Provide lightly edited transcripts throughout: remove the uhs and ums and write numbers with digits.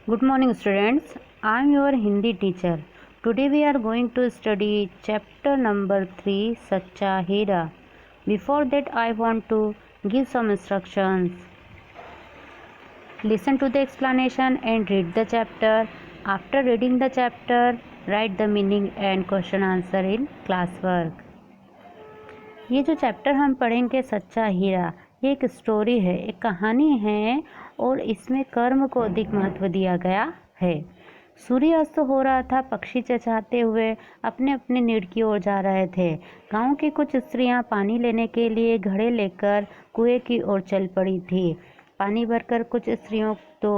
Good morning, students. I am your Hindi teacher. Today we are going to study chapter number 3, Sacha Hira. Before that, I want to give some instructions. Listen to the explanation and read the chapter. After reading the chapter, write the meaning and question answer in classwork. ये जो chapter हम पढ़ेंगे सच्चा हीरा, ये एक story है, एक कहानी है और इसमें कर्म को अधिक महत्व दिया गया है। सूर्यास्त हो रहा था, पक्षी चहचहाते हुए अपने अपने नीड़ की ओर जा रहे थे। गांव की कुछ स्त्रियां पानी लेने के लिए घड़े लेकर कुएं की ओर चल पड़ी थी। पानी भरकर कुछ स्त्रियों तो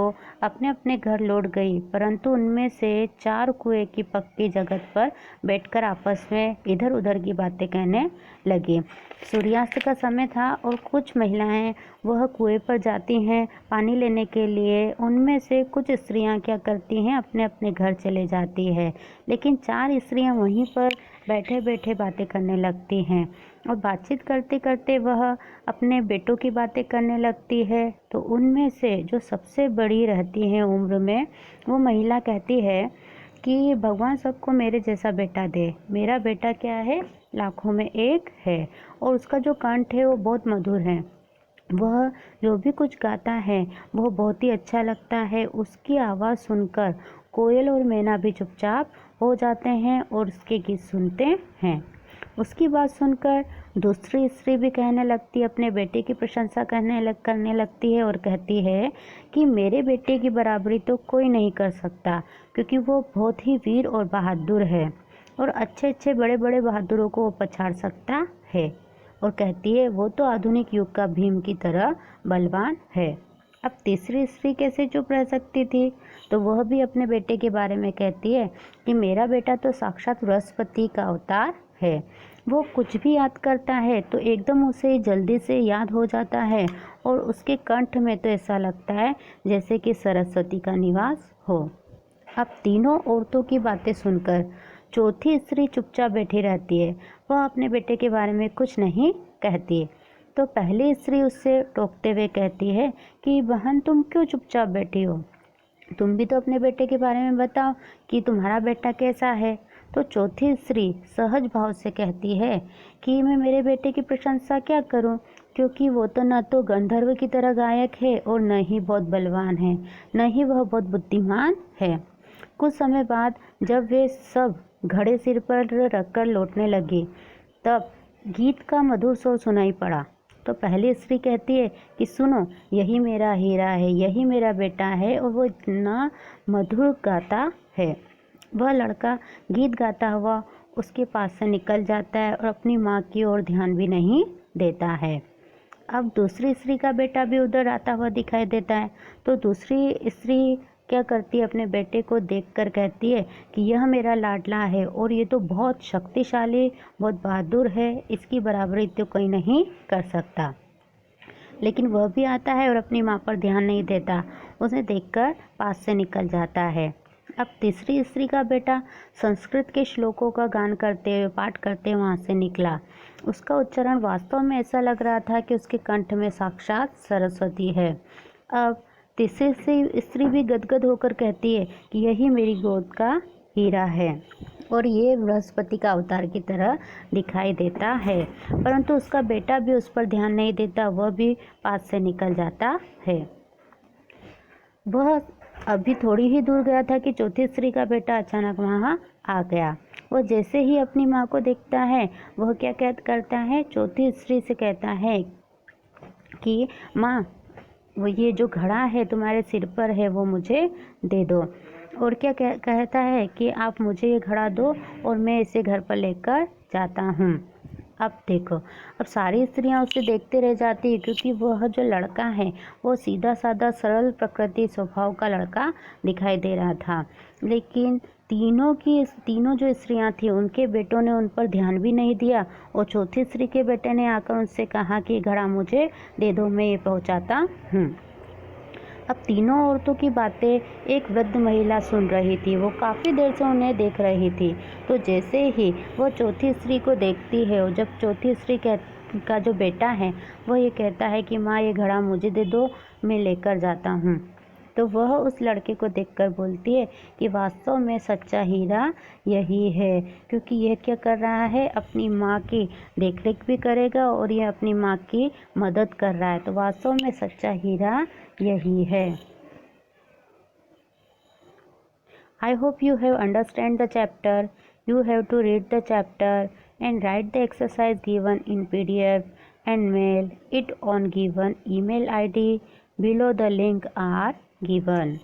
अपने अपने घर लौट गई, परंतु उनमें से 4 कुएं की पक्की जगह पर बैठकर आपस में इधर उधर की बातें कहने लगी। सूर्यास्त का समय था और कुछ महिलाएं वह कुएं पर जाती हैं पानी लेने के लिए। उनमें से कुछ स्त्रियां क्या करती हैं, अपने अपने घर चले जाती है, लेकिन 4 स्त्रियां वहीं पर बैठे बैठे बातें करने लगती हैं और बातचीत करते करते वह अपने बेटों की बातें करने लगती है। तो उनमें से जो सबसे बड़ी रहती है उम्र में, वो महिला कहती है कि भगवान सबको मेरे जैसा बेटा दे। मेरा बेटा क्या है, लाखों में एक है और उसका जो कंठ है वो बहुत मधुर है। वह जो भी कुछ गाता है वह बहुत ही अच्छा लगता है। उसकी आवाज़ सुनकर कोयल और मैना भी चुपचाप हो जाते हैं और उसके गीत सुनते हैं। उसकी बात सुनकर दूसरी स्त्री भी कहने लगती, अपने बेटे की प्रशंसा करने लगती है और कहती है कि मेरे बेटे की बराबरी तो कोई नहीं कर सकता, क्योंकि वो बहुत ही वीर और बहादुर है और अच्छे अच्छे बड़े बड़े बहादुरों को वो पछाड़ सकता है। और कहती है वो तो आधुनिक युग का भीम की तरह बलवान है। अब तीसरी स्त्री कैसे चुप रह सकती थी, तो वह भी अपने बेटे के बारे में कहती है कि मेरा बेटा तो साक्षात बृहस्पति का अवतार है। वो कुछ भी याद करता है तो एकदम उसे जल्दी से याद हो जाता है और उसके कंठ में तो ऐसा लगता है जैसे कि सरस्वती का निवास हो। अब तीनों औरतों की बातें सुनकर चौथी स्त्री चुपचाप बैठी रहती है। वह अपने बेटे के बारे में कुछ नहीं कहती। तो पहली स्त्री उससे टोकते हुए कहती है कि बहन, तुम क्यों चुपचाप बैठी हो? तुम भी तो अपने बेटे के बारे में बताओ कि तुम्हारा बेटा कैसा है। तो चौथी स्त्री सहज भाव से कहती है कि मैं मेरे बेटे की प्रशंसा क्या करूं, क्योंकि वो तो न तो गंधर्व की तरह गायक है और न ही बहुत बलवान है, न ही वह बहुत बुद्धिमान है। कुछ समय बाद जब वे सब घड़े सिर पर रखकर लौटने लगी, तब गीत का मधुर स्वर सुनाई पड़ा। तो पहली स्त्री कहती है कि सुनो, यही मेरा हीरा है, यही मेरा बेटा है और वो इतना मधुर गाता है। वह लड़का गीत गाता हुआ उसके पास से निकल जाता है और अपनी माँ की ओर ध्यान भी नहीं देता है। अब दूसरी स्त्री का बेटा भी उधर आता हुआ दिखाई देता है। तो दूसरी स्त्री क्या करती है, अपने बेटे को देखकर कहती है कि यह मेरा लाडला है और ये तो बहुत शक्तिशाली, बहुत बहादुर है, इसकी बराबरी तो कोई नहीं कर सकता। लेकिन वह भी आता है और अपनी माँ पर ध्यान नहीं देता, उसे देखकर पास से निकल जाता है। अब तीसरी स्त्री का बेटा संस्कृत के श्लोकों का गान करते हुए, पाठ करते हुए वहाँ से निकला। उसका उच्चारण वास्तव में ऐसा लग रहा था कि उसके कंठ में साक्षात सरस्वती है। अब तीसरी स्त्री भी गदगद होकर कहती है कि यही मेरी गोद का हीरा है और ये बृहस्पति का अवतार की तरह दिखाई देता है। परंतु उसका बेटा भी उस पर ध्यान नहीं देता, वह भी पास से निकल जाता है। वह अभी थोड़ी ही दूर गया था कि चौथी स्त्री का बेटा अचानक वहाँ आ गया। वह जैसे ही अपनी माँ को देखता है, वह क्या करता है, चौथी स्त्री से कहता है कि माँ, वो ये जो घड़ा है तुम्हारे सिर पर है वो मुझे दे दो। और क्या कहता है कि आप मुझे ये घड़ा दो और मैं इसे घर पर लेकर जाता हूँ। अब देखो, अब सारी स्त्रियां उसे देखते रह जाती है, क्योंकि वह जो लड़का है वो सीधा साधा सरल प्रकृति स्वभाव का लड़का दिखाई दे रहा था। लेकिन तीनों जो स्त्रियां थी, उनके बेटों ने उन पर ध्यान भी नहीं दिया और चौथी स्त्री के बेटे ने आकर उनसे कहा कि घड़ा मुझे दे दो, मैं ये पहुंचाता हूँ। अब तीनों औरतों की बातें एक वृद्ध महिला सुन रही थी। वो काफ़ी देर से उन्हें देख रही थी। तो जैसे ही वो चौथी स्त्री को देखती है और जब चौथी स्त्री का जो बेटा है वो ये कहता है कि माँ, ये घड़ा मुझे दे दो, मैं लेकर जाता हूँ। तो वह उस लड़के को देखकर बोलती है कि वास्तव में सच्चा हीरा यही है, क्योंकि यह क्या कर रहा है, अपनी माँ की देखरेख भी करेगा और यह अपनी माँ की मदद कर रहा है। तो वास्तव में सच्चा हीरा यही है। I hope you have understand the chapter. You have to read the chapter and write the exercise given in PDF and mail it on given email ID. Below the link are given.